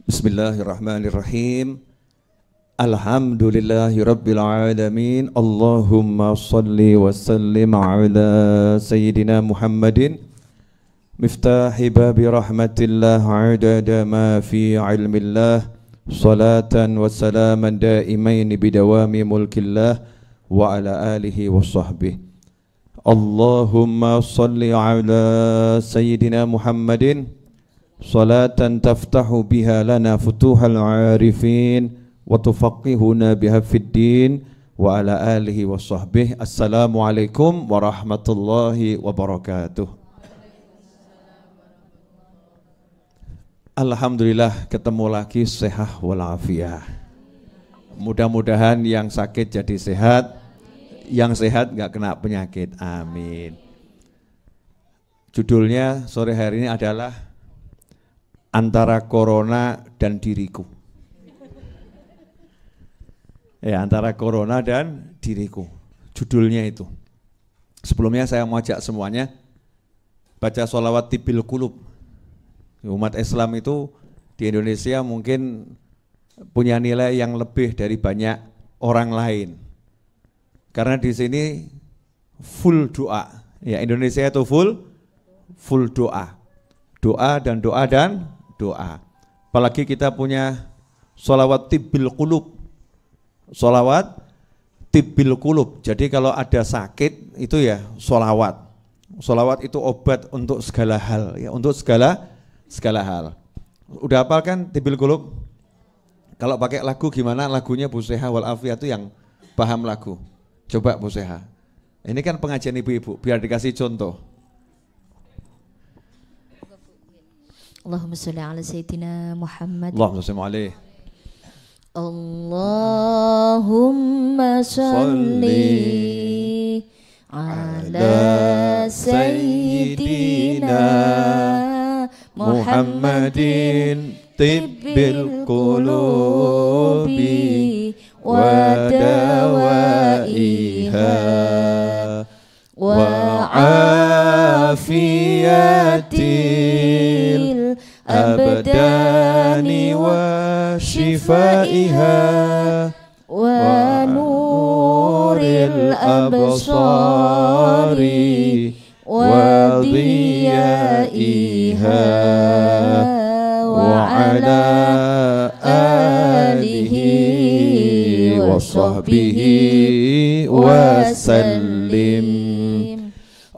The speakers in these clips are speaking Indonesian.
Bismillahirrahmanirrahim. Alhamdulillahi rabbil alamin. Allahumma salli wa sallim ala sayyidina Muhammadin miftahi babi rahmatillah adada ma fi ilmillah. Salatan wa salaman daimain bidawami mulkillah wa ala alihi wa sahbihi. Allahumma salli ala sayyidina Muhammadin salatan taftahu biha lana futuhal arifin wa tufaqihuna biha fid din wa ala alihi wa sahbihi. Assalamualaikum warahmatullahi wabarakatuh. Alhamdulillah ketemu lagi sehat walafiat. Mudah-mudahan yang sakit jadi sehat, yang sehat gak kena penyakit. Amin. Judulnya sore hari ini adalah antara corona dan diriku. Ya, antara corona dan diriku. Judulnya itu. Sebelumnya saya mau ajak semuanya baca sholawat tibil kulub. Umat Islam itu di Indonesia mungkin punya nilai yang lebih dari banyak orang lain. Karena di sini full doa. Ya, Indonesia itu full doa. Doa dan doa dan doa. Apalagi kita punya sholawat tibil kulub. Sholawat tibil kulub. Jadi kalau ada sakit itu ya sholawat. Sholawat itu obat untuk segala hal. Ya, untuk segala hal. Udah hafal kan tibil kulub? Kalau pakai lagu gimana lagunya Bu Seha wal Afiyah itu yang paham lagu. Coba Bu Seha. Ini kan pengajian ibu-ibu biar dikasih contoh. Allahumma sholli ala sayyidina Muhammad. Allahumma sholli alaihi. Allahumma sholli ala sayyidina Muhammadin tibbil qulubi wa dawaiha wa afiyatil abdani wa shifaiha wa nuril absari wa diyaiha wa ala alihi wa sahbihi wa sallim.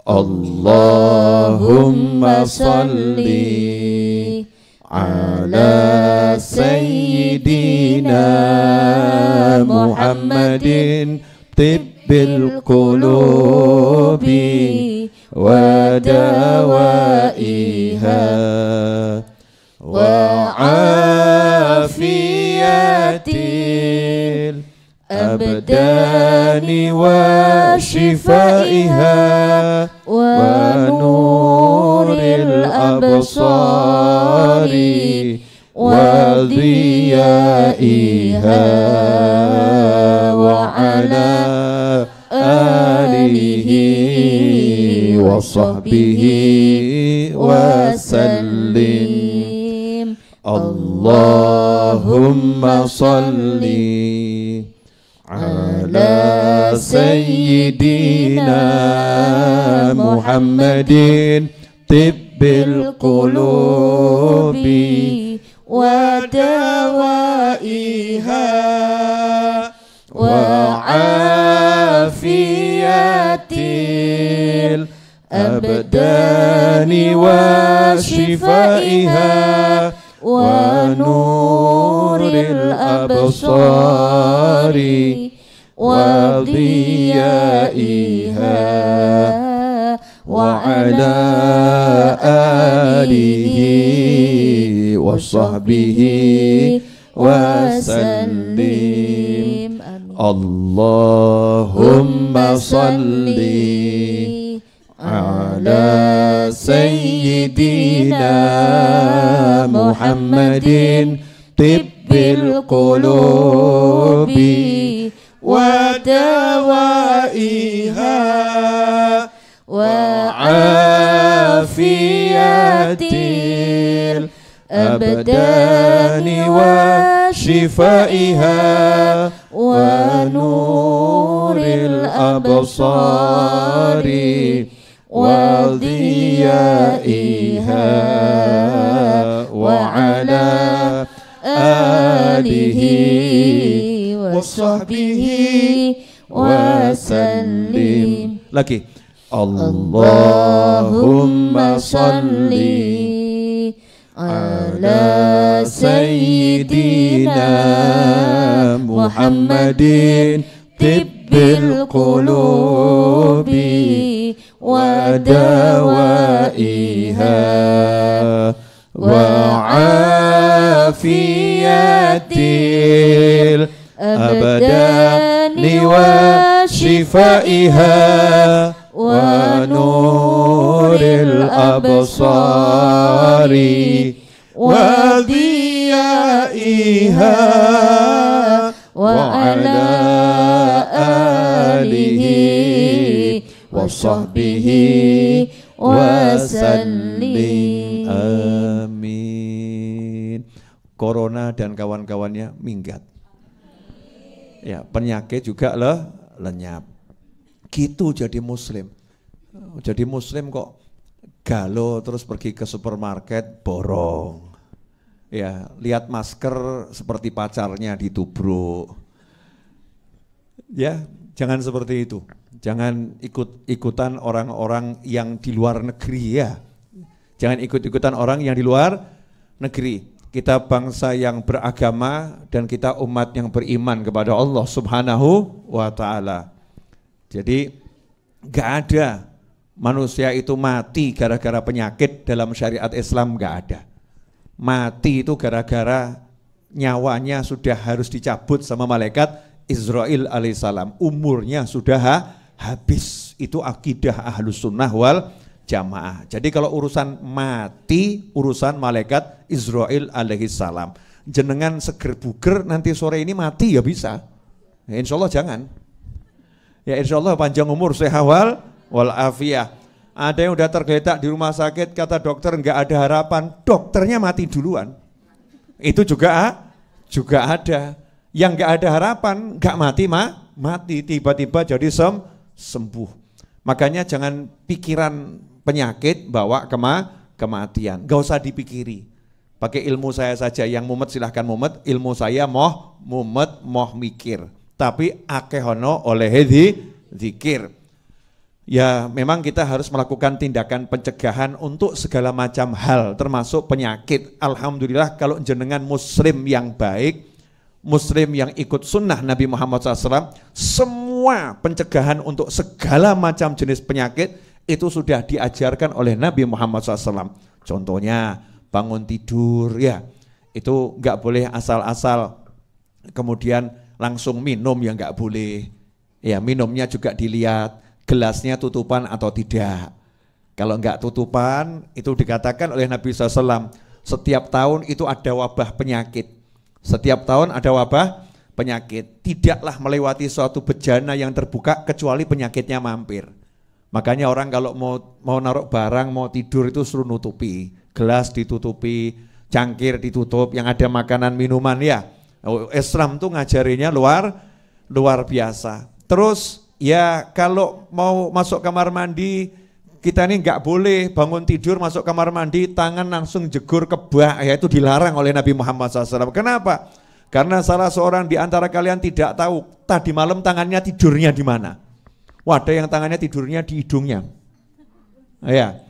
Allahumma salli ala sayyidina Muhammadin tibbil qulubi wa dawaiha wa afiyatil abdani wa shifaiha wa nuril absari wa diyaiha wa ala alihi wa sahbihi wa sallim. Allahumma salli ala sayyidina Muhammadin tibbil qulubi wa dawaiha wa afiyatil abdani wa shifaiha wa nuril absari wa diyaiha wa ala alihi wa sahbihi wa sallim. Allahumma salli ala sayyidina Muhammadin tibbil qulubi wa dawaiha wa afiyatil الأبدان وشفائها ونور الأبصار وضيائها وعلى آله وصحبه وسلم. Lagi. Allahumma salli ala sayyidina Muhammadin tibbil qulubi wa dawaiha wa afiyatil abdani wa shifaiha wa nuril absari wa diyaiha wa ala alihi wa sahbihi wa sallim. Amin. Corona dan kawan-kawannya minggat. Ya, penyakit juga lenyap. Gitu jadi muslim. Jadi muslim kok galau terus pergi ke supermarket borong. Ya, lihat masker seperti pacarnya ditubruk. Ya, jangan seperti itu. Jangan ikut-ikutan orang-orang yang di luar negeri ya. Jangan ikut-ikutan orang yang di luar negeri. Kita bangsa yang beragama dan kita umat yang beriman kepada Allah Subhanahu wa ta'ala. Jadi gak ada manusia itu mati gara-gara penyakit dalam syariat Islam, gak ada. Mati itu gara-gara nyawanya sudah harus dicabut sama malaikat Israel alaihissalam. Umurnya sudah habis. Itu akidah Ahlus Sunnah wal Jamaah. Jadi kalau urusan mati, urusan malaikat Israel alaihissalam. Jenengan seger buger nanti sore ini mati ya bisa. Ya, insya Allah jangan. Ya insya Allah panjang umur, sehat wal afiyah. Ada yang udah tergeletak di rumah sakit, kata dokter nggak ada harapan, dokternya mati duluan. Itu juga ada. Yang nggak ada harapan, nggak mati tiba-tiba jadi sembuh. Makanya jangan pikiran penyakit bawa kematian, nggak usah dipikiri. Pakai ilmu saya saja, yang mumet silahkan mumet, ilmu saya moh mumet moh mikir. Tapi akehono oleh zikir. Ya memang kita harus melakukan tindakan pencegahan untuk segala macam hal termasuk penyakit. Alhamdulillah kalau jenengan muslim yang baik, muslim yang ikut sunnah Nabi Muhammad SAW, semua pencegahan untuk segala macam jenis penyakit itu sudah diajarkan oleh Nabi Muhammad SAW. Contohnya bangun tidur ya, itu nggak boleh asal-asal kemudian langsung minum, ya nggak boleh. Ya minumnya juga dilihat gelasnya tutupan atau tidak. Kalau nggak tutupan itu dikatakan oleh Nabi SAW, setiap tahun itu ada wabah penyakit. Setiap tahun ada wabah penyakit. Tidaklah melewati suatu bejana yang terbuka kecuali penyakitnya mampir. Makanya orang kalau mau naruh barang, mau tidur itu suruh nutupi. Gelas ditutupi, cangkir ditutup, yang ada makanan minuman ya. Islam tuh ngajarinya luar biasa. Terus ya kalau mau masuk kamar mandi, kita ini nggak boleh bangun tidur masuk kamar mandi tangan langsung jegur ke bak, ya itu dilarang oleh Nabi Muhammad SAW. Kenapa? Karena salah seorang di antara kalian tidak tahu tadi malam tangannya tidurnya di mana. Ada yang tangannya tidurnya di hidungnya. Ya,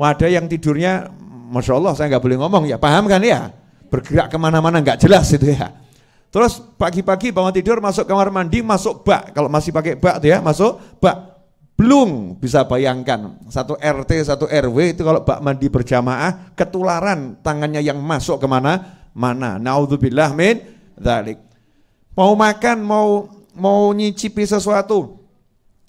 ada yang tidurnya, masya Allah saya nggak boleh ngomong ya, paham kan ya? Bergerak kemana-mana nggak jelas itu ya. Terus pagi-pagi bangun tidur masuk kamar mandi, masuk bak, kalau masih pakai bak tuh ya, masuk bak. Belum bisa bayangkan, satu RT, satu RW itu kalau bak mandi berjamaah, ketularan tangannya yang masuk kemana-mana. Naudzubillah min dzalik. Mau makan, mau nyicipi sesuatu,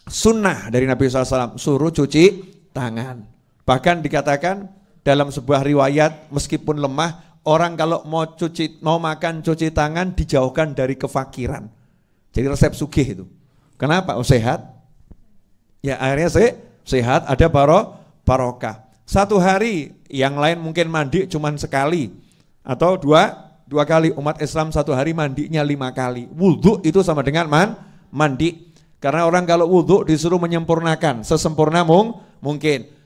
sunnah dari Nabi SAW, suruh cuci tangan. Bahkan dikatakan dalam sebuah riwayat, meskipun lemah, orang kalau mau makan cuci tangan dijauhkan dari kefakiran. Jadi resep sugih itu. Kenapa? Oh sehat. Ya akhirnya sehat, ada barokah. Satu hari yang lain mungkin mandi cuman sekali. Atau dua kali. Umat Islam satu hari mandinya 5 kali. Wudhu itu sama dengan mandi. Karena orang kalau wudhu disuruh menyempurnakan sesempurna mungkin.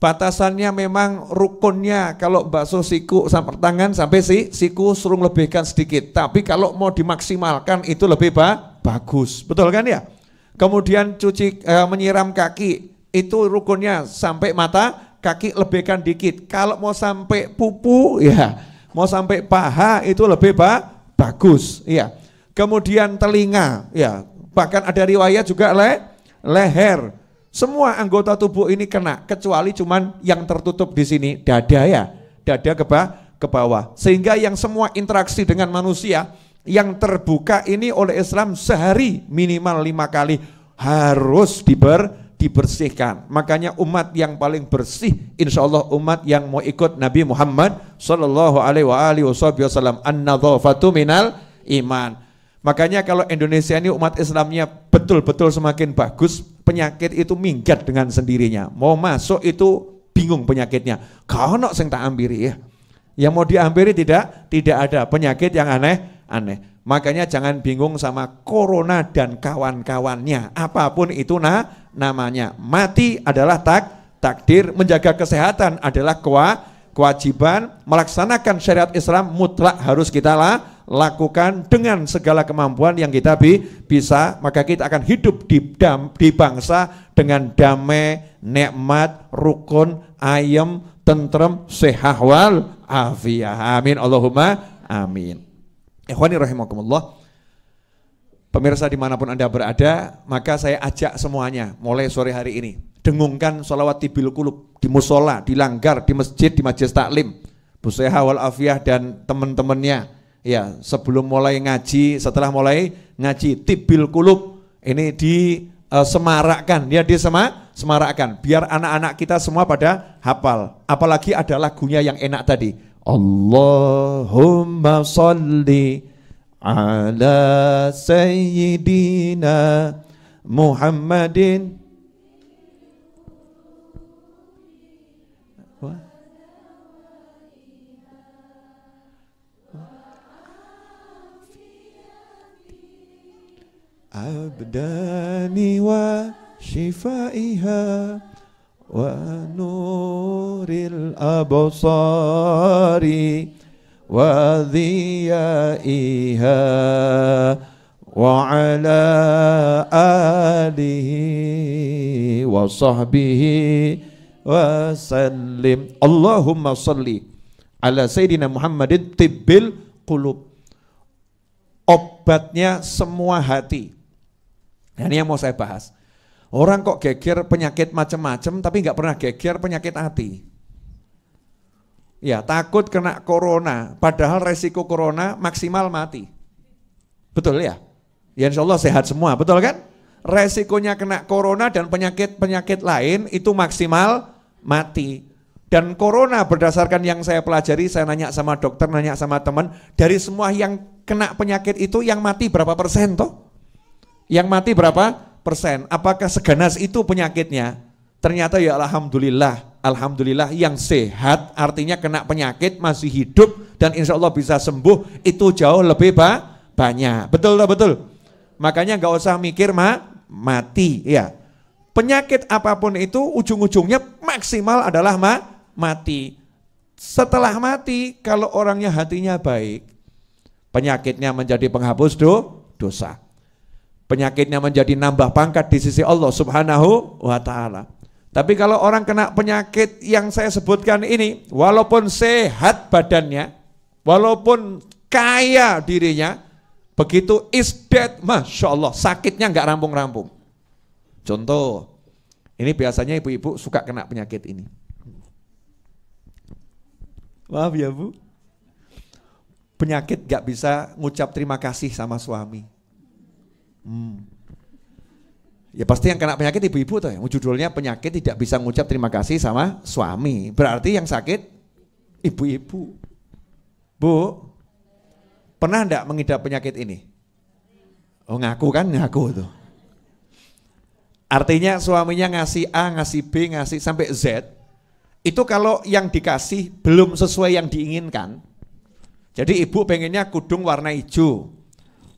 Batasannya memang rukunnya kalau basuh siku sampai tangan sampai siku suruh lebihkan sedikit. Tapi kalau mau dimaksimalkan itu lebih bagus. Betul kan ya? Kemudian menyiram kaki itu rukunnya sampai mata kaki lebihkan dikit. Kalau mau sampai pupu ya, mau sampai paha itu lebih bagus ya. Kemudian telinga ya, bahkan ada riwayat juga leher. Semua anggota tubuh ini kena, kecuali cuman yang tertutup di sini, dada ya, dada ke bawah. Sehingga yang semua interaksi dengan manusia yang terbuka ini oleh Islam sehari minimal 5 kali harus dibersihkan. Makanya umat yang paling bersih, insya Allah umat yang mau ikut Nabi Muhammad Sallallahu Alaihi Wasallam. An-nadhafatu minal iman. Makanya kalau Indonesia ini umat Islamnya betul-betul semakin bagus, penyakit itu minggat dengan sendirinya. Mau masuk itu bingung penyakitnya. Kono sing tak ambiri ya. Yang mau diambiri tidak ada penyakit yang aneh-aneh. Makanya jangan bingung sama corona dan kawan-kawannya. Apapun itu namanya. Mati adalah takdir, menjaga kesehatan adalah kewajiban, melaksanakan syariat Islam mutlak harus kita lakukan dengan segala kemampuan yang kita bisa, maka kita akan hidup di bangsa dengan damai, nikmat, rukun, ayem, tentrem, sehat wal afiah. Amin Allahumma amin. Ikhwani rahimakumullah. Pemirsa dimanapun Anda berada, maka saya ajak semuanya mulai sore hari ini dengungkan sholawat tibil kulub di musola, di langgar, di masjid, di majelis taklim. Bu Seha wal Afiyah dan teman-temannya ya, sebelum mulai ngaji, setelah mulai ngaji tibil kulub ini disemarakkan, dia disemarakkan biar anak-anak kita semua pada hafal. Apalagi ada lagunya yang enak tadi. Allahumma sholli ala sayyidina Muhammadin. Abdani wa shifaiha wa nuril absari wa dhiyaiha wa ala alihi wa sahbihi wa sallim. Allahumma salli ala sayyidina Muhammadin tibbil qulub. Obatnya semua hati. Nah, ini yang mau saya bahas. Orang kok geger penyakit macam-macam tapi nggak pernah geger penyakit hati. Ya, takut kena corona, padahal resiko corona maksimal mati. Betul ya? Ya insya Allah sehat semua, betul kan? Resikonya kena corona dan penyakit-penyakit lain itu maksimal mati. Dan corona berdasarkan yang saya pelajari, saya nanya sama dokter, nanya sama teman, dari semua yang kena penyakit itu yang mati berapa persen toh? Yang mati berapa persen? Apakah seganas itu penyakitnya? Ternyata ya alhamdulillah yang sehat artinya kena penyakit masih hidup dan insya Allah bisa sembuh itu jauh lebih banyak. Betul tak betul? Makanya nggak usah mikir mati ya. Penyakit apapun itu ujung-ujungnya maksimal adalah mati. Setelah mati kalau orangnya hatinya baik, penyakitnya menjadi penghapus dosa. Penyakitnya menjadi nambah pangkat di sisi Allah Subhanahu wa ta'ala. Tapi kalau orang kena penyakit yang saya sebutkan ini, walaupun sehat badannya, walaupun kaya dirinya, begitu isdet, Masya Allah, sakitnya nggak rampung-rampung. Contoh, ini biasanya ibu-ibu suka kena penyakit ini. Maaf ya Bu, penyakit nggak bisa ngucap terima kasih sama suami. Ya pasti yang kena penyakit ibu-ibu tuh ya. Judulnya penyakit tidak bisa ngucap terima kasih sama suami. Berarti yang sakit ibu-ibu. Bu, pernah enggak mengidap penyakit ini? Oh ngaku kan, ngaku tuh. Artinya suaminya ngasih A, ngasih B, ngasih sampai Z. Itu kalau yang dikasih belum sesuai yang diinginkan, Jadi ibu pengennya kudung warna hijau.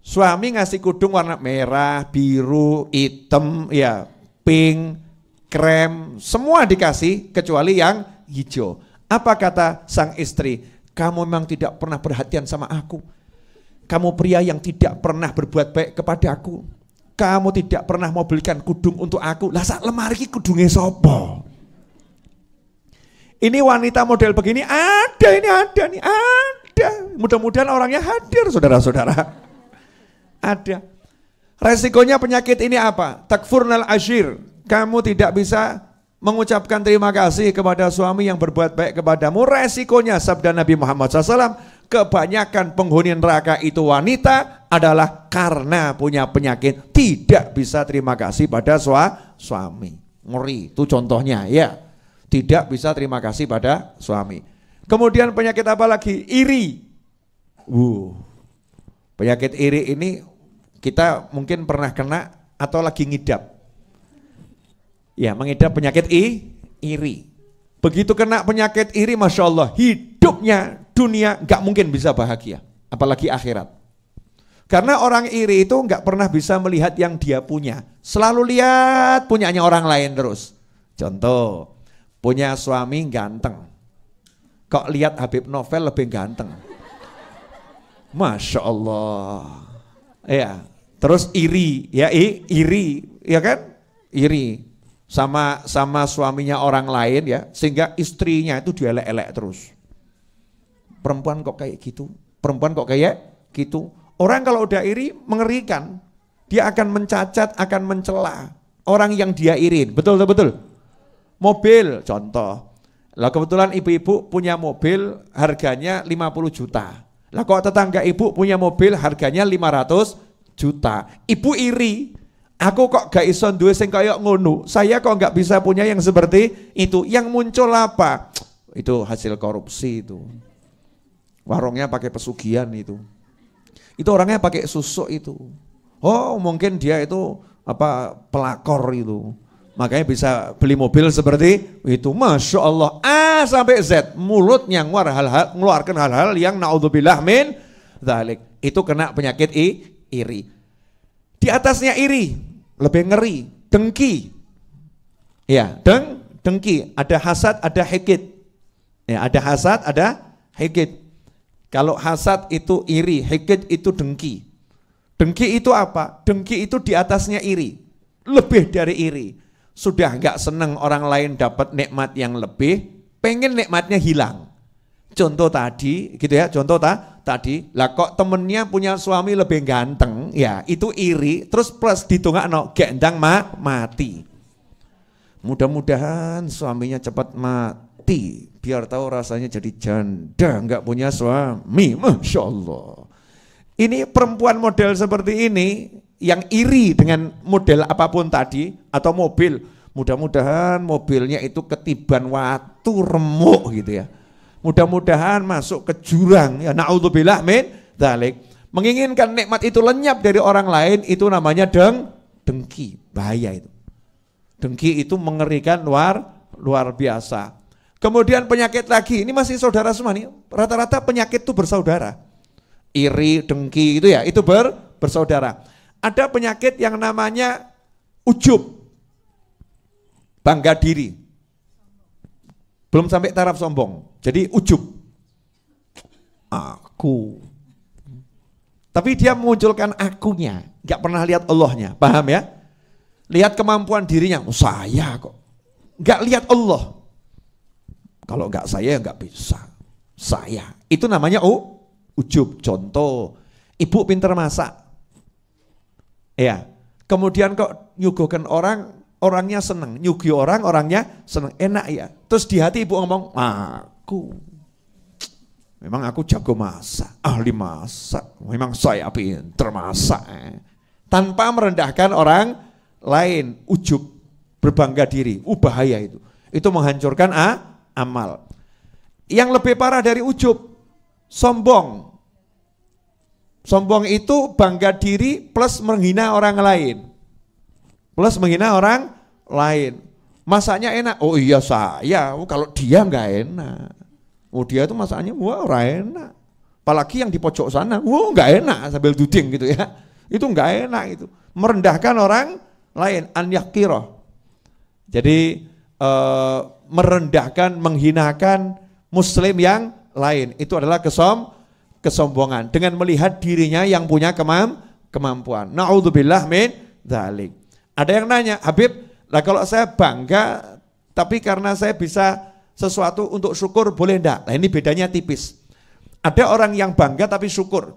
Suami ngasih kudung warna merah, biru, hitam, ya, pink, krem, semua dikasih kecuali yang hijau. Apa kata sang istri? Kamu memang tidak pernah perhatian sama aku. Kamu pria yang tidak pernah berbuat baik kepada aku. Kamu tidak pernah mau belikan kudung untuk aku. Lah sak lemari ki kudunge sopo? Ini wanita model begini ada, ini ada nih, ada. Mudah-mudahan orangnya hadir, saudara-saudara. Ada. Resikonya penyakit ini apa? Takfurnal ashir. Kamu tidak bisa mengucapkan terima kasih kepada suami yang berbuat baik kepadamu. Resikonya sabda Nabi Muhammad SAW, kebanyakan penghuni neraka itu wanita adalah karena punya penyakit tidak bisa terima kasih pada suami. Ngeri, itu contohnya ya. Tidak bisa terima kasih pada suami. Kemudian penyakit apa lagi? Iri. Penyakit iri ini kita mungkin pernah kena atau lagi ngidap. Ya, mengidap penyakit iri. Begitu kena penyakit iri, Masya Allah, hidupnya dunia gak mungkin bisa bahagia, apalagi akhirat. Karena orang iri itu gak pernah bisa melihat yang dia punya, selalu lihat punyanya orang lain terus. Contoh, punya suami ganteng, kok lihat Habib Novel lebih ganteng. Masya Allah. Ya, terus iri, ya iri, ya kan? Iri. Sama suaminya orang lain ya, sehingga istrinya itu dielek-elek terus. Perempuan kok kayak gitu, perempuan kok kayak gitu. Orang kalau udah iri mengerikan, dia akan mencacat, akan mencela orang yang dia iri. Betul. Mobil contoh, lah kebetulan ibu-ibu punya mobil harganya 50 juta. Lah kok tetangga ibu punya mobil harganya 500 juta. Ibu iri. Aku kok gak iso duwe sing kaya ngono. Saya kok gak bisa punya yang seperti itu. Yang muncul apa? Itu hasil korupsi itu. Warungnya pakai pesugihan itu. Itu orangnya pakai susuk itu. Oh, mungkin dia itu pelakor itu. Makanya bisa beli mobil seperti itu. Masya Allah. A sampai Z. Mulutnya ngeluarkan hal-hal yang naudzubillah min dzalik. Itu kena penyakit iri. Di atasnya iri, lebih ngeri, dengki. Ya, dengki, ada hasad, ada hikid. Ya, ada hasad, ada hikid. Kalau hasad itu iri, hikid itu dengki. Dengki itu apa? Dengki itu di atasnya iri, lebih dari iri. Sudah enggak seneng orang lain dapat nikmat yang lebih, pengen nikmatnya hilang. Contoh tadi, gitu ya, contoh tadi, lah kok temennya punya suami lebih ganteng, ya itu iri, terus plus ditungakno gendang mati. Mudah-mudahan suaminya cepat mati, biar tahu rasanya jadi janda, enggak punya suami, Masya Allah. Ini perempuan model seperti ini, yang iri dengan model apapun tadi, atau mobil, mudah-mudahan mobilnya itu ketiban watu remuk gitu ya. Mudah-mudahan masuk ke jurang, ya naudzubillah min dzalik. Menginginkan nikmat itu lenyap dari orang lain, itu namanya dengki, bahaya itu. Dengki itu mengerikan luar biasa. Kemudian penyakit lagi, ini masih saudara semua nih, rata-rata penyakit itu bersaudara. Iri, dengki itu ya, itu bersaudara. Ada penyakit yang namanya ujub, bangga diri. Belum sampai taraf sombong. Jadi ujub. Aku. Tapi dia memunculkan akunya. Gak pernah lihat Allahnya. Paham ya? Lihat kemampuan dirinya. Saya kok. Gak lihat Allah. Kalau gak saya gak bisa. Saya. Itu namanya ujub. Contoh. Ibu pinter masak. Ya. Kemudian kok nyuguhkan orang. Orangnya seneng, nyugi orang, orangnya seneng, enak ya. Terus di hati ibu ngomong, memang aku jago masak, ahli masak, memang saya pinter masak. Tanpa merendahkan orang lain, ujub, berbangga diri, bahaya itu. Itu menghancurkan amal. Yang lebih parah dari ujub, sombong. Sombong itu bangga diri plus menghina orang lain. Plus menghina orang lain. Masaknya enak. Oh iya saya. Kalau dia enggak enak. Oh dia itu masaknya wah enak. Apalagi yang di pojok sana, nggak enak sambil duding gitu ya. Itu nggak enak itu. Merendahkan orang lain, an yakiro. Jadi merendahkan, menghinakan muslim yang lain. Itu adalah kesombongan. Dengan melihat dirinya yang punya kemampuan. Na'udzubillah min dzalik. Ada yang nanya, Habib, lah kalau saya bangga tapi karena saya bisa sesuatu untuk syukur boleh enggak? Nah ini bedanya tipis. Ada orang yang bangga tapi syukur.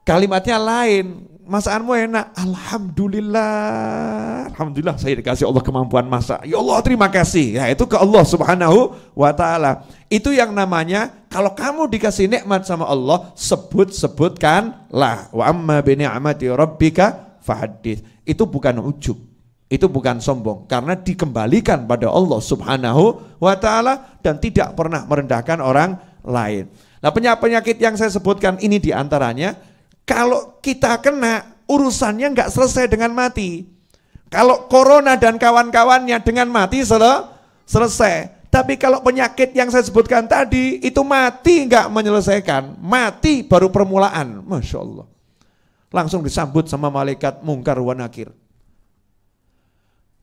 Kalimatnya lain, masakanmu enak, alhamdulillah, alhamdulillah saya dikasih Allah kemampuan masak. Ya Allah terima kasih. Ya itu ke Allah Subhanahu wa taala. Itu yang namanya kalau kamu dikasih nikmat sama Allah, sebutkanlah. Wa amma bi ni'mati rabbika fahaddits. Itu bukan ujub. Itu bukan sombong karena dikembalikan pada Allah Subhanahu wa taala dan tidak pernah merendahkan orang lain. Nah, penyakit yang saya sebutkan ini diantaranya, kalau kita kena urusannya nggak selesai dengan mati. Kalau corona dan kawan-kawannya dengan mati selesai. Tapi kalau penyakit yang saya sebutkan tadi itu mati nggak menyelesaikan, mati baru permulaan. Masya Allah. Langsung disambut sama malaikat mungkar wa nakir.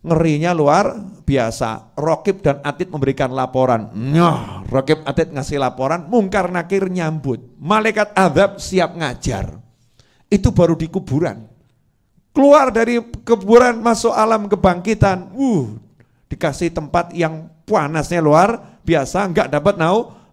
Ngerinya luar biasa. Raqib dan Atid memberikan laporan. Raqib Atid ngasih laporan, mungkar nakir nyambut. Malaikat azab siap ngajar. Itu baru di kuburan. Keluar dari kuburan masuk alam kebangkitan. Dikasih tempat yang panasnya luar biasa, enggak dapat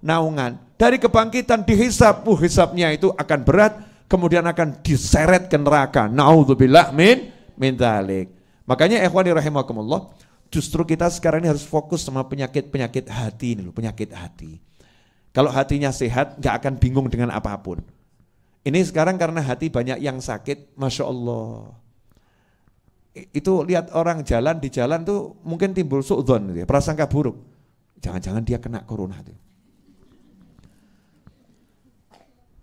naungan. Dari kebangkitan dihisab, hisabnya itu akan berat, kemudian akan diseret ke neraka. Na'udzubillah min dzalik. Makanya ikhwani rahimakumullah, justru kita sekarang ini harus fokus sama penyakit hati ini loh, penyakit hati. Kalau hatinya sehat, nggak akan bingung dengan apapun. Ini sekarang karena hati banyak yang sakit, Masya Allah. Itu lihat orang jalan di jalan tuh mungkin timbul su'dzon, gitu ya, prasangka buruk. Jangan-jangan dia kena corona tuh.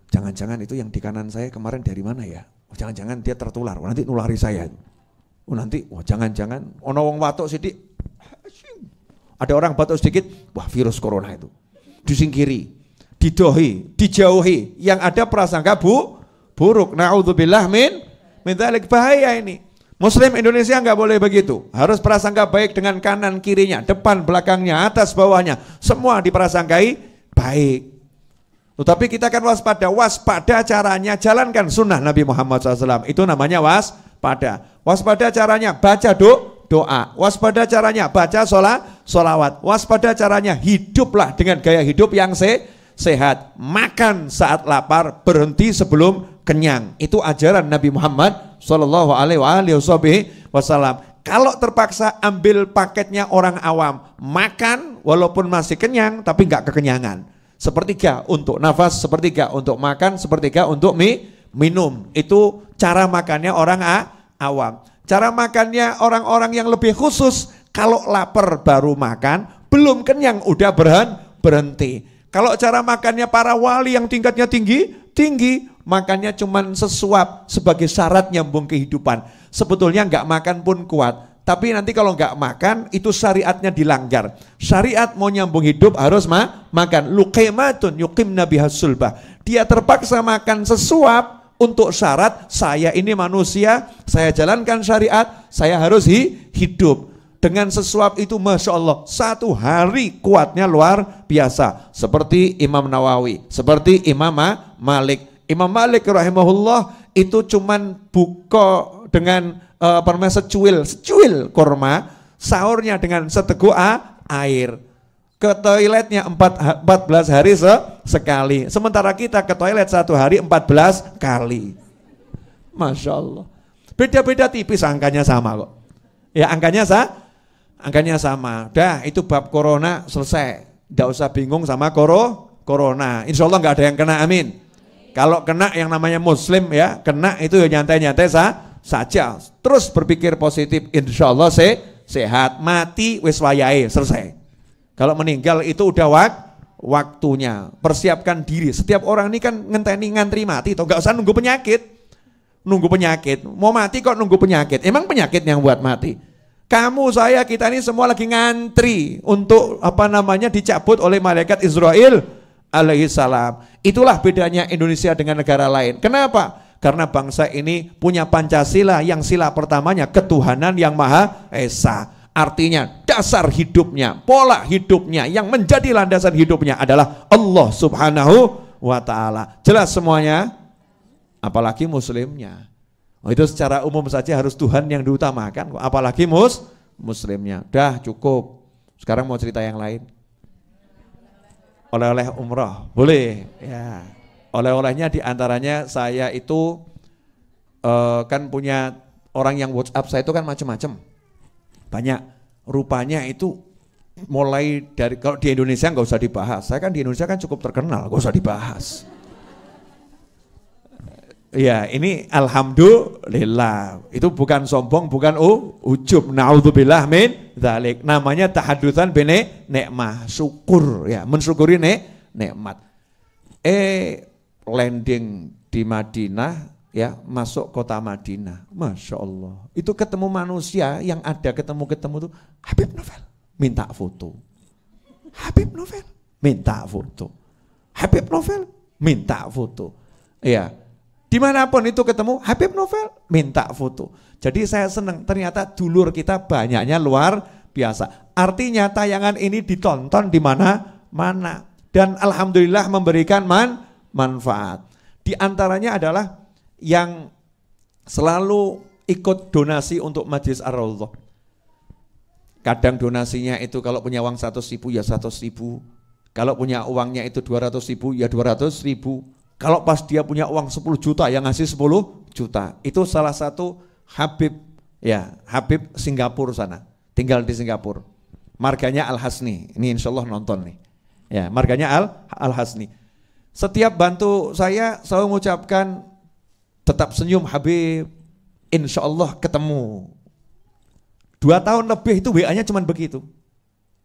Jangan-jangan itu yang di kanan saya kemarin dari mana ya? Jangan-jangan dia tertular, nanti nulari saya. Nanti, jangan-jangan ono wong watuk sidik, ada orang batuk sedikit, wah virus corona itu. Disingkiri, didohi, dijauhi, yang ada prasangka buruk. Na'udzubillah min dzalik, bahaya ini. Muslim Indonesia nggak boleh begitu. Harus prasangka baik dengan kanan kirinya, depan belakangnya, atas bawahnya, semua diprasangkai baik. Tetapi kita akan waspada caranya jalankan sunnah Nabi Muhammad SAW. Itu namanya waspada caranya baca doa, waspada caranya baca sholawat, waspada caranya hiduplah dengan gaya hidup yang sehat, makan saat lapar, berhenti sebelum kenyang. Itu ajaran Nabi Muhammad SAW. Kalau terpaksa ambil paketnya orang awam, makan walaupun masih kenyang tapi nggak kekenyangan. Sepertiga untuk nafas, sepertiga untuk makan, sepertiga untuk minum. Itu cara makannya orang awam. Cara makannya orang-orang yang lebih khusus, kalau lapar baru makan, belum kenyang udah berhenti. Kalau cara makannya para wali yang tingkatnya tinggi, makannya cuman sesuap sebagai syarat nyambung kehidupan. Sebetulnya nggak makan pun kuat. Tapi nanti kalau nggak makan itu syariatnya dilanggar. Syariat mau nyambung hidup harus makan. Luqaimatun yuqimna bihas sulbah. Dia terpaksa makan sesuap untuk syarat saya ini manusia, saya jalankan syariat, saya harus hidup. Dengan sesuap itu Masya Allah, satu hari kuatnya luar biasa. Seperti Imam Nawawi, seperti Imam Malik. Imam Malik rahimahullah itu cuman buka dengan permen secuil kurma, sahurnya dengan seteguk air, ke toiletnya 14 hari sekali, sementara kita ke toilet satu hari 14 kali. Masya Allah, beda-beda tipis, angkanya sama kok ya, angkanya sama. Dah itu bab corona selesai, nggak usah bingung sama corona, insya Allah nggak ada yang kena, amin. Kalau kena yang namanya muslim ya, kena itu ya nyantai-nyantai saja, terus berpikir positif, insya Allah sehat, mati wis wayahe, selesai. Kalau meninggal itu udah waktunya, persiapkan diri. Setiap orang ini kan ngantri mati, atau nggak usah nunggu penyakit, mau mati kok nunggu penyakit, emang penyakit yang buat mati. Kamu, saya, kita ini semua lagi ngantri untuk dicabut oleh malaikat Israel alaihi salam. Itulah bedanya Indonesia dengan negara lain. Kenapa? Karena bangsa ini punya Pancasila yang sila pertamanya ketuhanan yang Maha Esa. Artinya dasar hidupnya, pola hidupnya yang menjadi landasan hidupnya adalah Allah Subhanahu wa ta'ala. Jelas semuanya? Apalagi muslimnya. Oh, itu secara umum saja harus Tuhan yang diutamakan, apalagi muslimnya. Dah cukup. Sekarang mau cerita yang lain. Oleh-oleh umroh, boleh ya. Oleh-olehnya diantaranya saya itu kan punya orang yang WhatsApp saya itu kan macam-macam. Banyak, rupanya itu mulai dari, kalau di Indonesia nggak usah dibahas, saya kan di Indonesia kan cukup terkenal, nggak usah dibahas. Ya ini alhamdulillah, itu bukan sombong, bukan ujub, naudzubillah min dzalik. Namanya tahadutsan bene nikmah, syukur ya, mensyukuri nikmat. Landing di Madinah ya, masuk kota Madinah, Masya Allah, itu ketemu manusia yang ada ketemu tuh Habib Novel, minta foto. Habib Novel, minta foto. Habib Novel, minta foto. Ya, dimanapun itu ketemu Habib Novel, minta foto. Jadi saya senang, ternyata dulur kita banyaknya luar biasa. Artinya tayangan ini ditonton di mana-mana dan alhamdulillah memberikan manfaat. Di antaranya adalah yang selalu ikut donasi untuk Majelis Ar-Raudhah. Kadang donasinya itu kalau punya uang 100.000 ya 100.000. Kalau punya uangnya itu 200.000 ya 200.000. Kalau pas dia punya uang 10 juta yang ngasih 10 juta. Itu salah satu Habib ya, Habib Singapura sana. Tinggal di Singapura. Marganya Al-Hasni. Ini insya Allah nonton nih. Ya, marganya Al-Hasni. Setiap bantu saya selalu mengucapkan tetap senyum Habib, insya Allah ketemu. 2 tahun lebih itu WA-nya cuman begitu.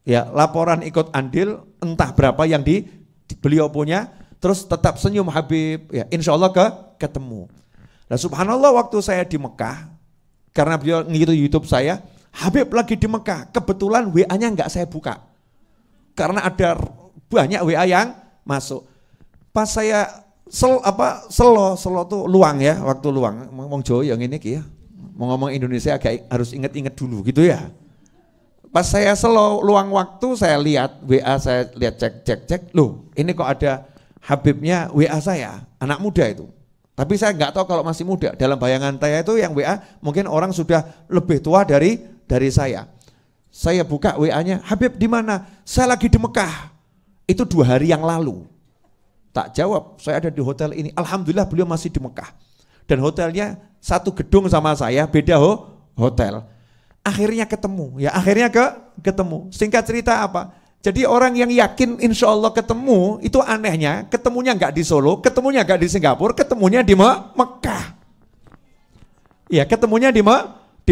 Ya, laporan ikut andil entah berapa yang beliau punya, terus tetap senyum Habib, ya insya Allah ketemu. Nah subhanallah waktu saya di Mekah, karena beliau ngikutin YouTube saya, Habib lagi di Mekah, kebetulan WA-nya nggak saya buka. Karena ada banyak WA yang masuk. Pas saya selo tuh luang ya, waktu luang ngomong Jawa yang ini ya, mau ngomong Indonesia agak harus inget-inget dulu gitu ya. Pas saya selo luang waktu saya lihat WA, saya lihat cek, loh ini kok ada Habibnya WA saya, anak muda itu. Tapi saya nggak tahu kalau masih muda, dalam bayangan saya itu yang WA mungkin orang sudah lebih tua dari saya. Saya buka WA-nya, Habib di mana? Saya lagi di Mekah. Itu 2 hari yang lalu. Tak jawab, saya ada di hotel ini. Alhamdulillah beliau masih di Mekah. Dan hotelnya satu gedung sama saya, beda hotel. Akhirnya ketemu, ya akhirnya ketemu. Singkat cerita apa? Jadi orang yang yakin insya Allah ketemu, itu anehnya ketemunya nggak di Solo, ketemunya nggak di Singapura, ketemunya di Mekah. Ya ketemunya di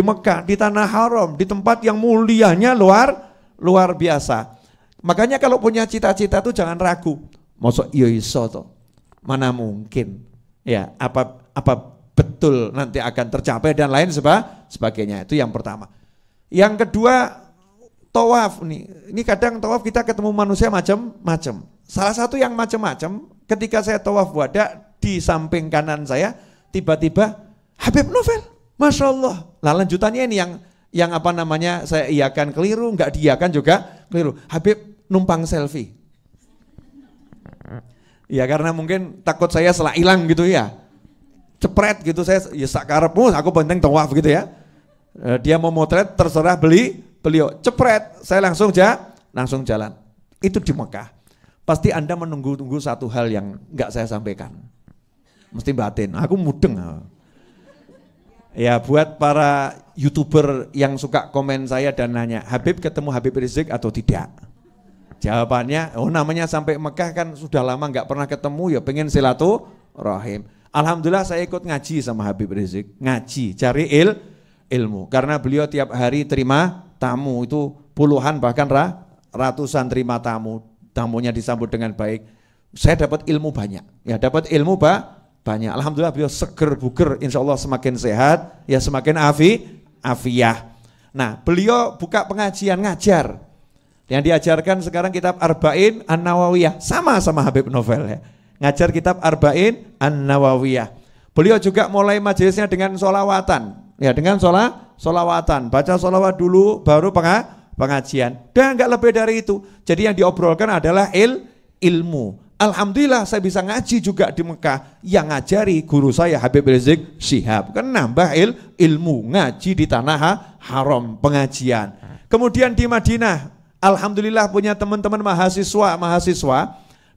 Mekah, di Tanah Haram, di tempat yang mulianya luar biasa. Makanya kalau punya cita-cita tuh jangan ragu. Mosok iya iso toh, mana mungkin, ya apa betul nanti akan tercapai dan lain sebagainya. Itu yang pertama. Yang kedua tawaf nih, ini kadang tawaf kita ketemu manusia macam-macam. Salah satu yang macam-macam, ketika saya tawaf wada di samping kanan saya tiba-tiba Habib Novel, Masya Allah. Nah lanjutannya ini yang apa namanya saya iakan keliru, nggak diiakan juga keliru. Habib numpang selfie. Ya karena mungkin takut saya salah hilang gitu ya, cepret gitu saya, ya sakarepmu aku penting tawaf gitu ya. Dia mau motret terserah beliau cepret, saya langsung jalan. Itu di Mekah. Pasti Anda menunggu-tunggu satu hal yang nggak saya sampaikan. Mesti batin, aku mudeng. Ya buat para YouTuber yang suka komen saya dan nanya, Habib ketemu Habib Rizik atau tidak? Jawabannya, namanya sampai Mekah kan sudah lama nggak pernah ketemu, ya pengen silaturahim. Alhamdulillah saya ikut ngaji sama Habib Rizik, ngaji, cari ilmu. Karena beliau tiap hari terima tamu, itu puluhan bahkan ratusan terima tamu, tamunya disambut dengan baik. Saya dapat ilmu banyak, ya dapat ilmu banyak. Alhamdulillah beliau seger buger, insya Allah semakin sehat, ya semakin afiyah. Nah beliau buka pengajian ngajar. Yang diajarkan sekarang kitab Arba'in An-Nawawiyah, sama Habib Novel ya. Ngajar kitab Arba'in An-Nawawiyah. Beliau juga mulai majelisnya dengan sholawatan. Ya, dengan sholawatan. Baca sholawat dulu baru pengajian. Dan enggak lebih dari itu. Jadi yang diobrolkan adalah ilmu. Alhamdulillah saya bisa ngaji juga di Mekah. Yang ngajari guru saya Habib Rizik Syihab. Kan nambah ilmu, ngaji di tanah haram, pengajian. Kemudian di Madinah, alhamdulillah punya teman-teman mahasiswa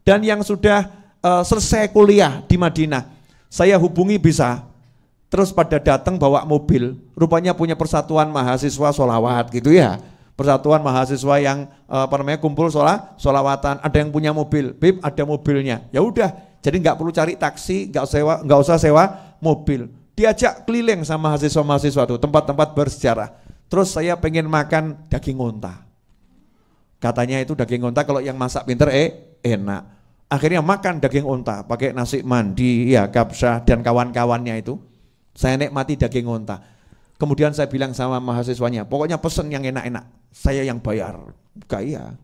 dan yang sudah selesai kuliah di Madinah. Saya hubungi bisa. Terus pada datang bawa mobil. Rupanya punya persatuan mahasiswa sholawat gitu ya. Persatuan mahasiswa yang kumpul sholawatan, ada yang punya mobil, Bib ada mobilnya, ya udah, jadi nggak perlu cari taksi, nggak usah sewa mobil, diajak keliling sama mahasiswa itu tempat-tempat bersejarah. Terus saya pengen makan daging onta, katanya itu daging onta kalau yang masak pinter enak. Akhirnya makan daging onta, pakai nasi mandi, ya kapsah dan kawan-kawannya itu, saya nikmati daging onta. Kemudian saya bilang sama mahasiswanya, pokoknya pesen yang enak-enak, saya yang bayar. Kaya.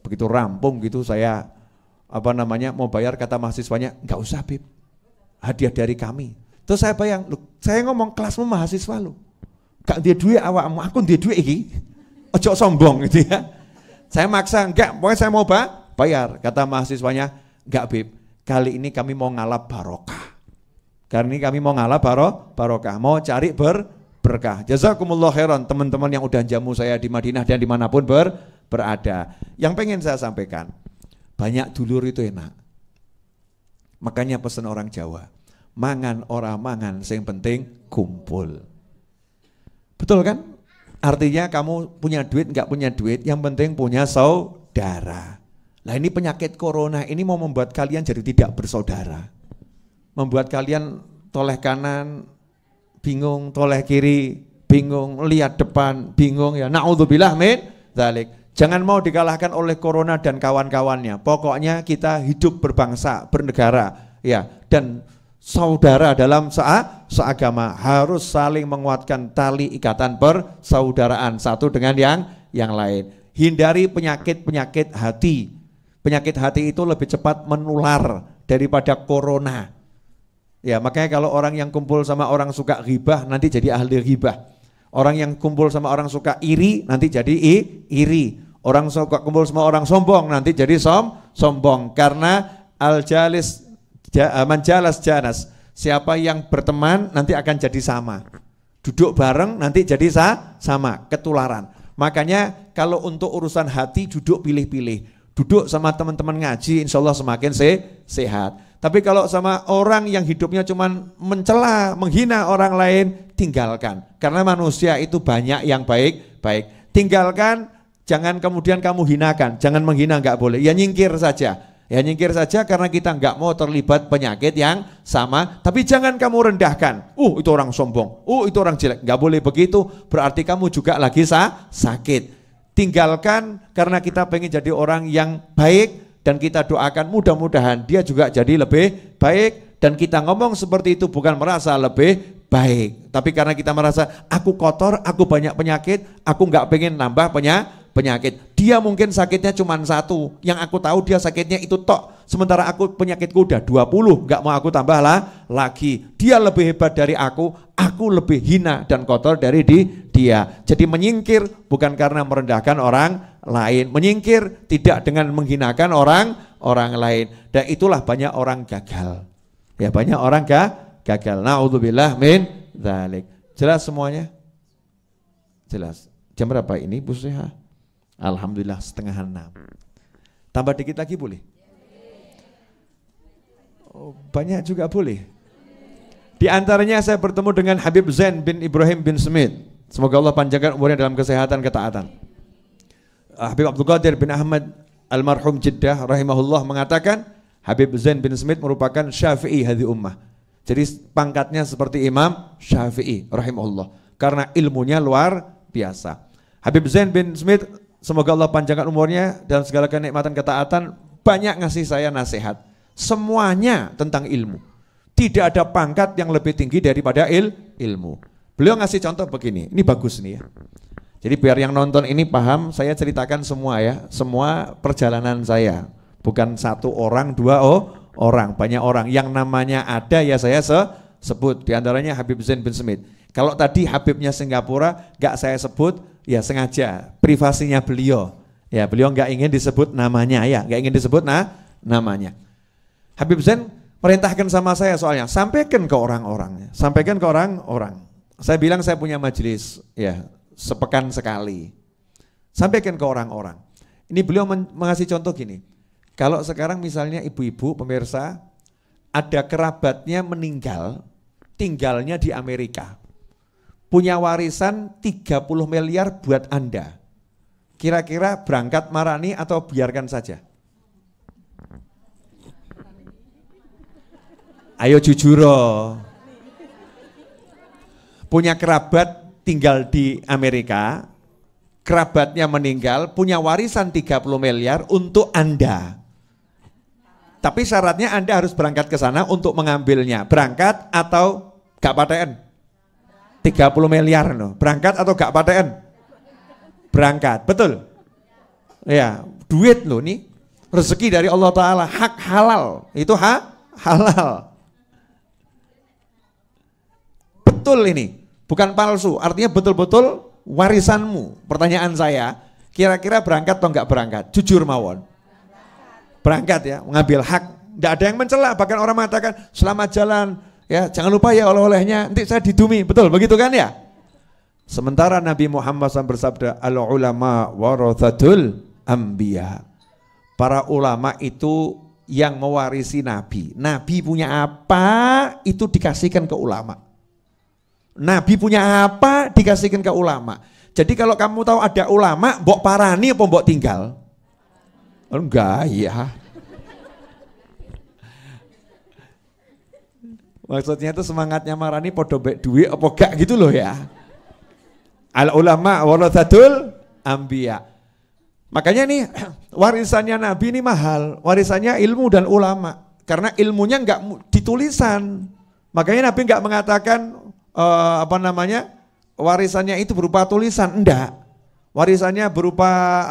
Begitu rampung gitu saya mau bayar, kata mahasiswanya, enggak usah Bib, hadiah dari kami. Terus saya bayang, saya ngomong kelasmu mahasiswa lo, gak dia duit awakmu, aku dia duit iki, ojo sombong gitu ya. Saya maksa, enggak, pokoknya saya mau bayar. Kata mahasiswanya, enggak Bib, kali ini kami mau ngalap barokah. Karena ini kami mau ngalap barokah, mau cari berkah. Jazakumullah khairan teman-teman yang udah jamu saya di Madinah dan dimanapun berada. Yang pengen saya sampaikan, banyak dulur itu enak. Makanya pesan orang Jawa, mangan ora mangan, yang penting kumpul. Betul kan? Artinya kamu punya duit, enggak punya duit, yang penting punya saudara. Nah ini penyakit corona ini mau membuat kalian jadi tidak bersaudara. Membuat kalian toleh kanan bingung, toleh kiri bingung, lihat depan bingung ya. Na'udzubillah min dzalik. Jangan mau dikalahkan oleh corona dan kawan-kawannya. Pokoknya kita hidup berbangsa, bernegara ya, dan saudara dalam seagama, harus saling menguatkan tali ikatan persaudaraan satu dengan yang lain. Hindari penyakit hati. Penyakit hati itu lebih cepat menular daripada corona. Ya, makanya kalau orang yang kumpul sama orang suka ghibah nanti jadi ahli ghibah. Orang yang kumpul sama orang suka iri nanti jadi iri. Orang suka kumpul sama orang sombong nanti jadi sombong. Karena manjalas janas. Siapa yang berteman nanti akan jadi sama. Duduk bareng nanti jadi sama, ketularan. Makanya kalau untuk urusan hati duduk pilih-pilih. Duduk sama teman-teman ngaji, insya Allah semakin sehat. Tapi kalau sama orang yang hidupnya cuma mencela, menghina orang lain, tinggalkan. Karena manusia itu banyak yang baik. Tinggalkan, jangan kemudian kamu hinakan. Jangan menghina, enggak boleh. Ya nyingkir saja. Ya nyingkir saja karena kita enggak mau terlibat penyakit yang sama. Tapi jangan kamu rendahkan. Itu orang sombong. Itu orang jelek. Enggak boleh begitu. Berarti kamu juga lagi sakit. Tinggalkan karena kita pengen jadi orang yang baik. Dan kita doakan mudah-mudahan dia juga jadi lebih baik. Dan kita ngomong seperti itu bukan merasa lebih baik, tapi karena kita merasa aku kotor, aku banyak penyakit, aku nggak pengen nambah penyakit. Dia mungkin sakitnya cuma satu, yang aku tahu dia sakitnya itu tok. Sementara aku penyakitku udah 20, nggak mau aku tambah lagi. Dia lebih hebat dari aku lebih hina dan kotor dari dia. Jadi menyingkir bukan karena merendahkan orang lain, menyingkir tidak dengan menghinakan orang lain. Dan itulah banyak orang gagal. Ya banyak orang gagal. Na'udzubillah min dzalik. Jelas semuanya? Jelas. Jam berapa ini Bu Seha? Alhamdulillah 5:30. Tambah dikit lagi boleh? Banyak juga boleh. Di antaranya saya bertemu dengan Habib Zain bin Ibrahim bin Smith. Semoga Allah panjangkan umurnya dalam kesehatan, ketaatan. Habib Abdul Qadir bin Ahmad almarhum Jeddah rahimahullah mengatakan Habib Zain bin Smith merupakan Syafi'i hadhihi ummah. Jadi pangkatnya seperti Imam Syafi'i rahimahullah karena ilmunya luar biasa. Habib Zain bin Smith, semoga Allah panjangkan umurnya dan segala kenikmatan ketaatan, banyak ngasih saya nasihat. Semuanya tentang ilmu. Tidak ada pangkat yang lebih tinggi daripada ilmu. Beliau ngasih contoh begini, ini bagus nih ya. Jadi biar yang nonton ini paham, saya ceritakan semua ya, semua perjalanan saya. Bukan satu orang, dua orang, banyak orang. Yang namanya ada ya saya sebut, di antaranya Habib Zain bin Smith. Kalau tadi Habibnya Singapura gak saya sebut, ya sengaja, privasinya beliau. Ya beliau gak ingin disebut namanya ya, gak ingin disebut namanya. Habib Zain perintahkan sama saya soalnya, sampaikan ke orang-orangnya, sampaikan ke orang-orang. Saya bilang saya punya majelis, ya sepekan sekali. Sampaikan ke orang-orang. Ini beliau mengasih contoh gini, kalau sekarang misalnya ibu-ibu pemirsa, ada kerabatnya meninggal, tinggalnya di Amerika, punya warisan 30 miliar buat Anda. Kira-kira berangkat marani atau biarkan saja? Ayo jujur. Punya kerabat tinggal di Amerika, kerabatnya meninggal, punya warisan 30 miliar untuk Anda. Tapi syaratnya Anda harus berangkat ke sana untuk mengambilnya. Berangkat atau gak paten? 30 miliar no. Berangkat atau gak paten? Berangkat, betul? Ya, duit loh nih. Rezeki dari Allah Ta'ala, hak halal. Itu halal. Betul ini, bukan palsu. Artinya betul-betul warisanmu. Pertanyaan saya, kira-kira berangkat atau enggak berangkat? Jujur mawon. Berangkat ya, mengambil hak. Tidak ada yang mencela, bahkan orang mengatakan selamat jalan, ya jangan lupa ya oleh-olehnya, nanti saya didumi. Betul begitu kan ya? Sementara Nabi Muhammad SAW bersabda, al-ulama warathatul anbiya. Para ulama itu yang mewarisi Nabi. Nabi punya apa, itu dikasihkan ke ulama. Nabi punya apa, dikasihkan ke ulama. Jadi kalau kamu tahu ada ulama, mbok parani apa mbok tinggal? Enggak, ya. Maksudnya itu semangatnya marani podo bek duit apa gak gitu loh ya. Al ulama warathatul anbiya. Makanya nih warisannya Nabi ini mahal, warisannya ilmu dan ulama. Karena ilmunya enggak ditulisan. Makanya Nabi enggak mengatakan warisannya itu berupa tulisan, enggak. Warisannya berupa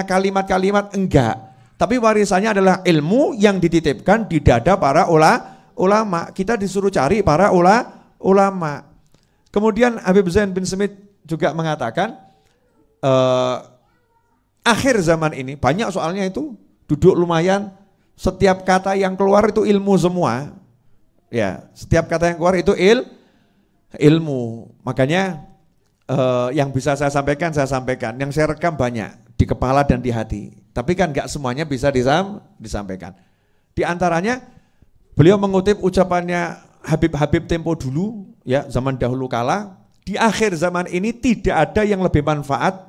kalimat-kalimat, enggak. Tapi warisannya adalah ilmu yang dititipkan di dada para ulama. Kita disuruh cari para ulama. Kemudian Habib Zain bin Smith juga mengatakan akhir zaman ini banyak soalnya itu duduk lumayan, setiap kata yang keluar itu ilmu semua. Ya, setiap kata yang keluar itu ilmu. Makanya yang bisa saya sampaikan, yang saya rekam banyak di kepala dan di hati. Tapi kan enggak semuanya bisa disampaikan. Di antaranya beliau mengutip ucapannya Habib tempo dulu, ya zaman dahulu kala. Di akhir zaman ini tidak ada yang lebih manfaat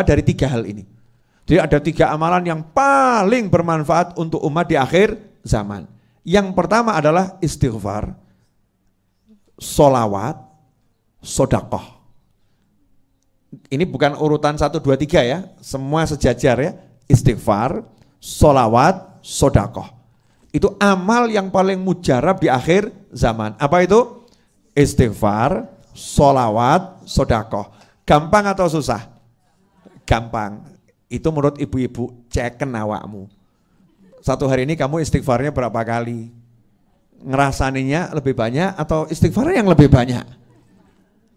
dari 3 hal ini. Jadi ada 3 amalan yang paling bermanfaat untuk umat di akhir zaman. Yang pertama adalah istighfar, sholawat, sodakoh. Ini bukan urutan 1, 2, 3 ya, semua sejajar ya. Istighfar, sholawat, sodakoh. Itu amal yang paling mujarab di akhir zaman. Apa itu? Istighfar, sholawat, sodakoh. Gampang atau susah? Gampang. Itu menurut ibu-ibu, ceken awakmu. Satu hari ini kamu istighfarnya berapa kali? Ngerasaninya lebih banyak atau istighfarnya yang lebih banyak?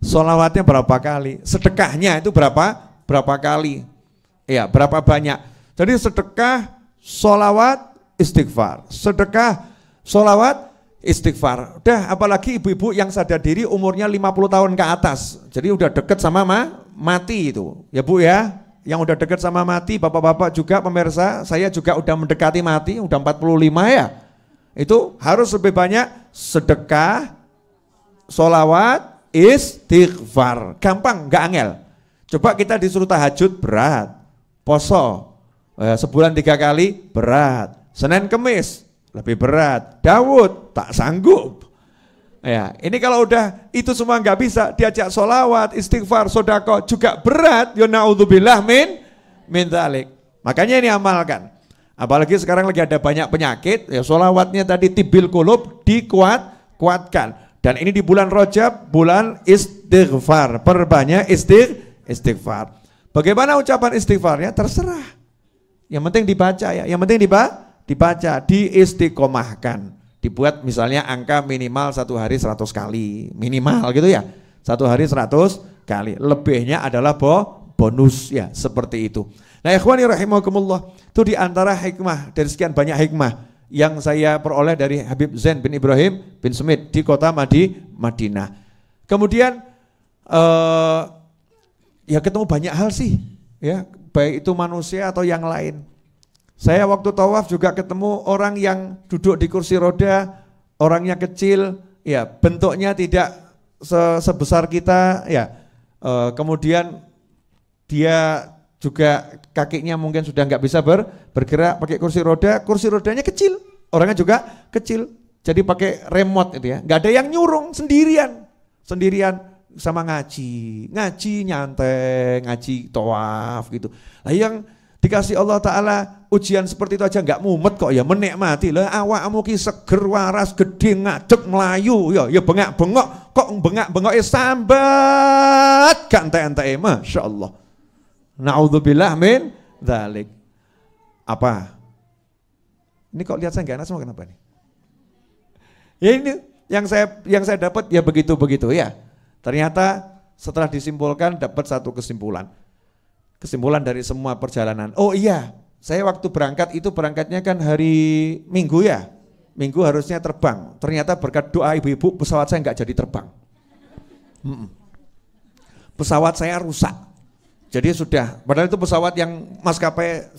Sholawatnya berapa kali? Sedekahnya itu berapa kali? Ya, berapa banyak? Jadi sedekah, sholawat, istighfar. Sedekah, sholawat, istighfar. Udah, apalagi ibu-ibu yang sadar diri umurnya 50 tahun ke atas. Jadi udah deket sama mati itu. Ya Bu ya, yang udah deket sama mati, bapak-bapak juga pemirsa, saya juga udah mendekati mati, udah 45 ya. Itu harus lebih banyak sedekah, sholawat, istighfar. Gampang, gak angel. Coba kita disuruh tahajud berat, poso sebulan 3 kali berat, Senin Kemis lebih berat, Daud tak sanggup. Ya, ini kalau udah itu semua nggak bisa, diajak sholawat, istighfar, sodako juga berat. Ya naudzubillah min dzalik. Makanya ini amalkan. Apalagi sekarang lagi ada banyak penyakit, ya sholawatnya tadi tibil kulub dikuatkan. Dan ini di bulan Rajab, bulan istighfar. Perbanyak istighfar. Bagaimana ucapan istighfarnya? Terserah. Yang penting dibaca ya. Yang penting dibaca, diistiqomahkan. Dibuat misalnya angka minimal 1 hari 100 kali. Minimal gitu ya. 1 hari 100 kali. Lebihnya adalah bonus ya, seperti itu. Nah, ikhwani rahimakumullah, itu di antara hikmah dari sekian banyak hikmah yang saya peroleh dari Habib Zain bin Ibrahim bin Smith di kota Madinah. Kemudian ya ketemu banyak hal sih, ya, baik itu manusia atau yang lain. Saya waktu tawaf juga ketemu orang yang duduk di kursi roda, orangnya kecil, ya, bentuknya tidak sebesar kita, ya. Kemudian dia juga kakinya mungkin sudah nggak bisa bergerak, pakai kursi rodanya kecil, orangnya juga kecil, jadi pakai remote itu ya, nggak ada yang nyurung, sendirian sama ngaji nyantai, ngaji tawaf gitu. Nah, yang dikasih Allah Ta'ala ujian seperti itu aja nggak mumet kok ya, menikmati lah, awakmu ki seger waras gede ngadeg melayu ya bengak-bengok kok, bengak-bengok sambat gak ente-ente, Masya Allah. Na'udzubillah min dzalik. Apa? Ini kok lihat saya nggak enak semua, kenapa nih? Ya ini yang saya dapat ya begitu ya. Ternyata setelah disimpulkan dapat satu kesimpulan dari semua perjalanan. Oh iya, saya waktu berangkat itu berangkatnya kan hari Minggu ya. Minggu harusnya terbang. Ternyata berkat doa ibu-ibu pesawat saya nggak jadi terbang. Pesawat saya rusak. Jadi sudah, padahal itu pesawat yang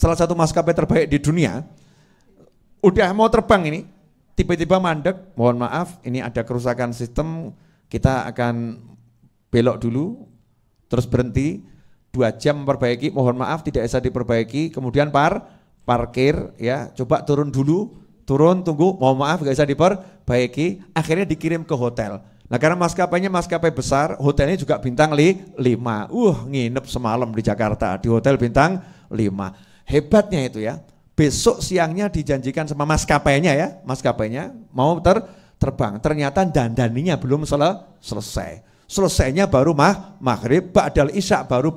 salah satu maskapai terbaik di dunia, udah mau terbang ini, tiba-tiba mandek, mohon maaf, ini ada kerusakan sistem, kita akan belok dulu, terus berhenti, 2 jam memperbaiki, mohon maaf tidak bisa diperbaiki, kemudian parkir, ya, coba turun dulu, tunggu, mohon maaf gak bisa diperbaiki, akhirnya dikirim ke hotel. Nah, karena maskapainya maskapai besar, hotelnya juga bintang 5. Nginep semalam di Jakarta di hotel bintang 5. Hebatnya itu ya. Besok siangnya dijanjikan sama maskapainya mau terbang. Ternyata dandaninya belum selesai. Selesainya baru maghrib, ba'dal isya baru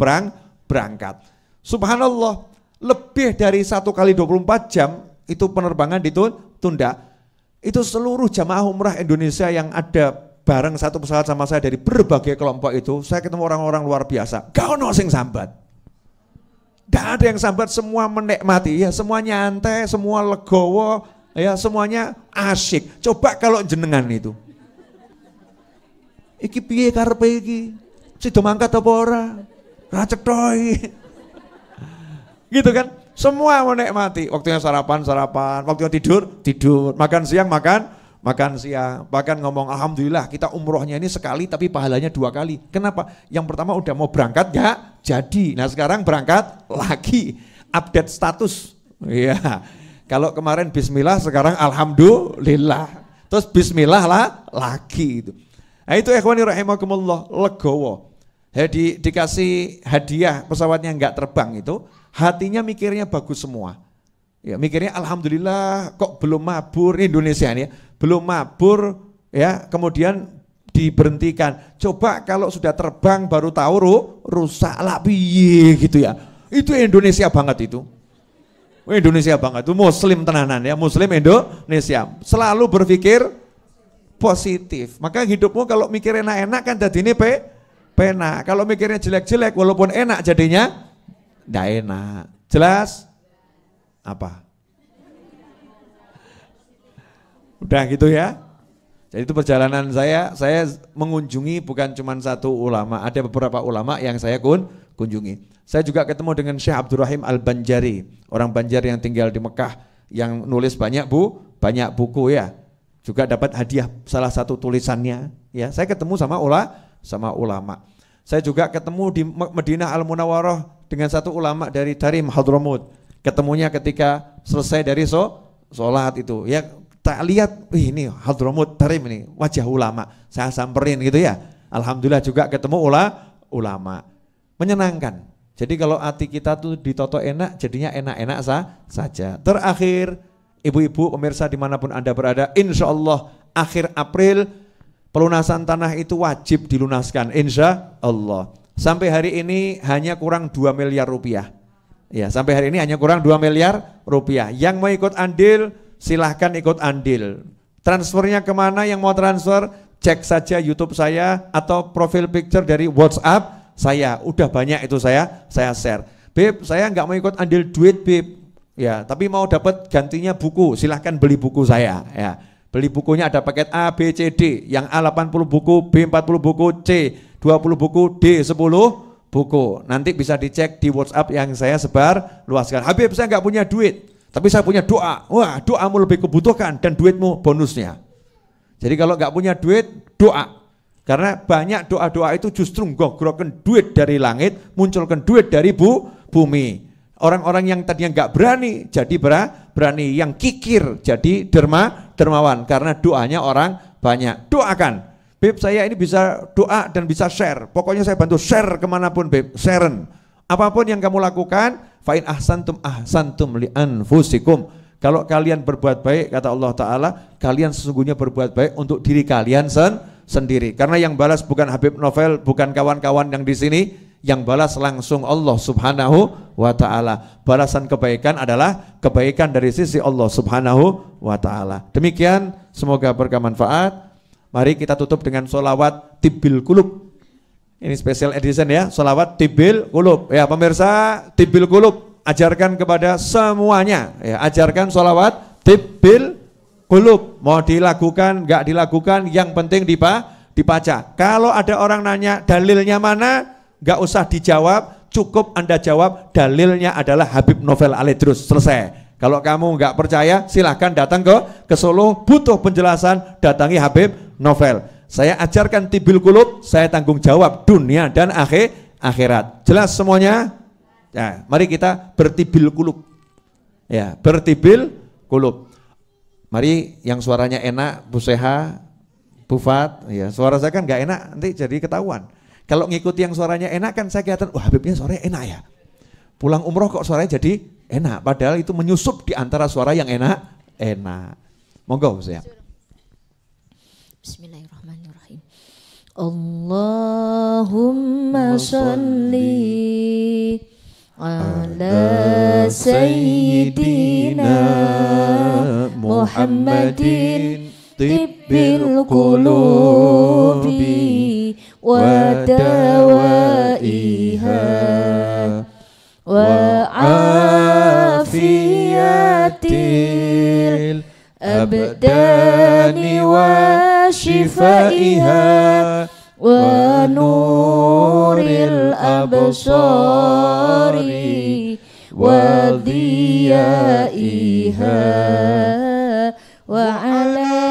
berangkat. Subhanallah, lebih dari 1 kali 24 jam itu penerbangan ditunda. Itu seluruh jamaah umrah Indonesia yang ada bareng satu pesawat sama saya dari berbagai kelompok itu, saya ketemu orang-orang luar biasa. Gak ono sing sambat. Gak ada yang sambat, semua menikmati, ya, semua nyantai, semua legowo, ya, semuanya asyik. Coba kalau jenengan itu. Iki piye karepe iki? Sido mangkat apa ora? Ra cethoy. Gitu kan? Semua menikmati. Waktunya sarapan, waktunya tidur, makan siang, makan siang, bahkan ngomong alhamdulillah kita umrohnya ini sekali tapi pahalanya 2 kali. Kenapa? Yang pertama udah mau berangkat gak jadi, nah sekarang berangkat lagi, update status. Iya, kalau kemarin bismillah sekarang alhamdulillah, terus bismillah lagi itu. Nah itu ikhwani rahimakumullah, legowo. Dikasih hadiah pesawatnya nggak terbang itu, hatinya mikirnya bagus semua. Ya, mikirnya alhamdulillah kok belum mabur, Indonesia ini ya, belum mabur ya, kemudian diberhentikan. Coba kalau sudah terbang baru tahu rusak lah piye gitu ya. Itu Indonesia banget itu. Indonesia banget itu, muslim tenanan ya, muslim Indonesia. Selalu berpikir positif. Maka hidupmu kalau mikir enak-enak kan jadinya penak. Kalau mikirnya jelek-jelek walaupun enak jadinya enggak enak. Jelas? Apa? Udah gitu ya. Jadi itu perjalanan saya mengunjungi bukan cuma satu ulama, ada beberapa ulama yang saya kunjungi. Saya juga ketemu dengan Syekh Abdurrahim Al-Banjari, orang Banjar yang tinggal di Mekah, yang nulis banyak buku ya. Juga dapat hadiah salah satu tulisannya ya. Saya ketemu sama ulama. Saya juga ketemu di Madinah Al-Munawwarah dengan satu ulama dari Tarim Hadramut. Ketemunya ketika selesai dari sholat itu ya, tak lihat ini Hadramut Tarim ini wajah ulama, saya samperin gitu ya. Alhamdulillah juga ketemu ulama, menyenangkan. Jadi kalau hati kita tuh ditoto enak, jadinya enak-enak saja. Terakhir, ibu-ibu pemirsa dimanapun Anda berada, insya Allah akhir April Pelunasan tanah itu wajib dilunaskan, insya Allah. Sampai hari ini hanya kurang 2 miliar rupiah. Ya, sampai hari ini hanya kurang 2 miliar rupiah. Yang mau ikut andil, silahkan ikut andil. Transfernya kemana yang mau transfer? Cek saja YouTube saya atau profil picture dari WhatsApp saya. Udah banyak itu saya share. Beb, saya nggak mau ikut andil duit, Beb. Ya, tapi mau dapat gantinya buku, silahkan beli buku saya. Ya, beli bukunya ada paket A, B, C, D. Yang A 80 buku, B 40 buku, C 20 buku, D 10 buku. Nanti bisa dicek di WhatsApp yang saya sebar luaskan. Habib, saya nggak punya duit, tapi saya punya doa. Wah, doamu lebih kebutuhkan dan duitmu bonusnya. Jadi kalau nggak punya duit, doa. Karena banyak doa-doa itu justru nggogroken duit dari langit, munculkan duit dari bumi. Orang-orang yang tadinya nggak berani jadi berani, yang kikir jadi dermawan karena doanya orang banyak. Doakan, Beb, saya ini bisa doa dan bisa share. Pokoknya saya bantu share kemanapun, Beb, sharen. Apapun yang kamu lakukan, fa'in ahsantum li anfusikum. Kalau kalian berbuat baik, kata Allah Ta'ala, kalian sesungguhnya berbuat baik untuk diri kalian sendiri. Karena yang balas bukan Habib Novel, bukan kawan-kawan yang di sini, yang balas langsung Allah Subhanahu wa Ta'ala. Balasan kebaikan adalah kebaikan dari sisi Allah Subhanahu wa Ta'ala. Demikian, semoga bermanfaat. Mari kita tutup dengan sholawat Tibbil Qulub. Ini special edition ya, sholawat Tibbil Qulub. Ya pemirsa, Tibbil Qulub ajarkan kepada semuanya. Ya, ajarkan sholawat Tibbil Qulub. Mau dilakukan, nggak dilakukan, yang penting dibaca. Kalau ada orang nanya dalilnya mana, nggak usah dijawab, cukup Anda jawab dalilnya adalah Habib Novel Al-Idrus, selesai. Kalau kamu nggak percaya, silahkan datang ke Solo, butuh penjelasan, datangi Habib Novel. Saya ajarkan Tibbil Qulub, saya tanggung jawab dunia dan akhirat. Jelas semuanya? Ya, mari kita bertibil qulub. Ya, bertibil qulub. Mari yang suaranya enak, Bu Seha, Bu Fat, ya, suara saya kan nggak enak, nanti jadi ketahuan. Kalau ngikuti yang suaranya enak kan saya kelihatan, wah Habibnya suaranya enak ya. Pulang umroh kok suaranya jadi enak, padahal itu menyusup di antara suara yang enak. Monggo Bu Seha. Bismillahirrahmanirrahim. Allahumma sholli ala sayyidina Muhammadin tibbil qulubi wa dawaiha wa afiyatil abdani wa shifaiha wa nuril absari wa diyaiha wa ala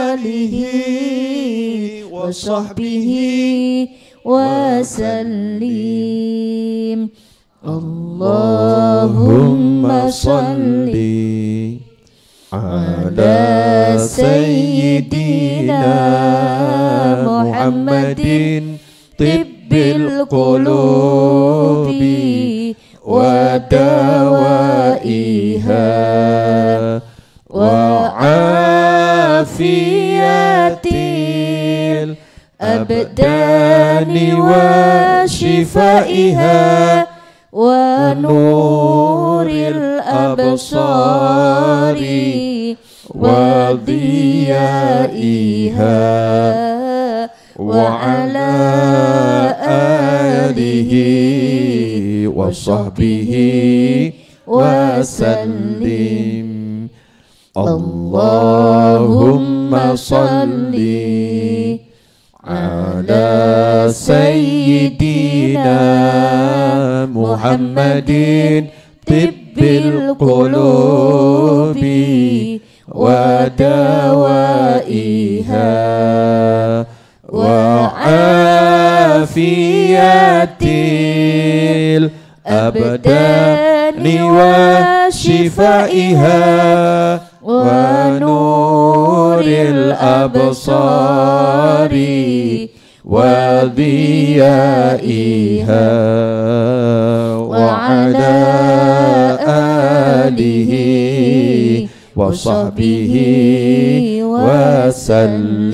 alihi wa sahbihi wa sallim. Allahumma salli ala sayyidina Muhammadin tibbil qulubi wa dawaiha wa afiyatil abdani wa shifaiha wa nuril absari wa diyaiha wa ala alihi wa sahbihi wa sallim. Allahumma salli ala sayyidina Muhammadin tibbil qulubi wa dawaiha wa afiyatil abdani wa shifaiha wa nuril absari wa diyaiha wa ala alihi wa sahbihi wa sallam.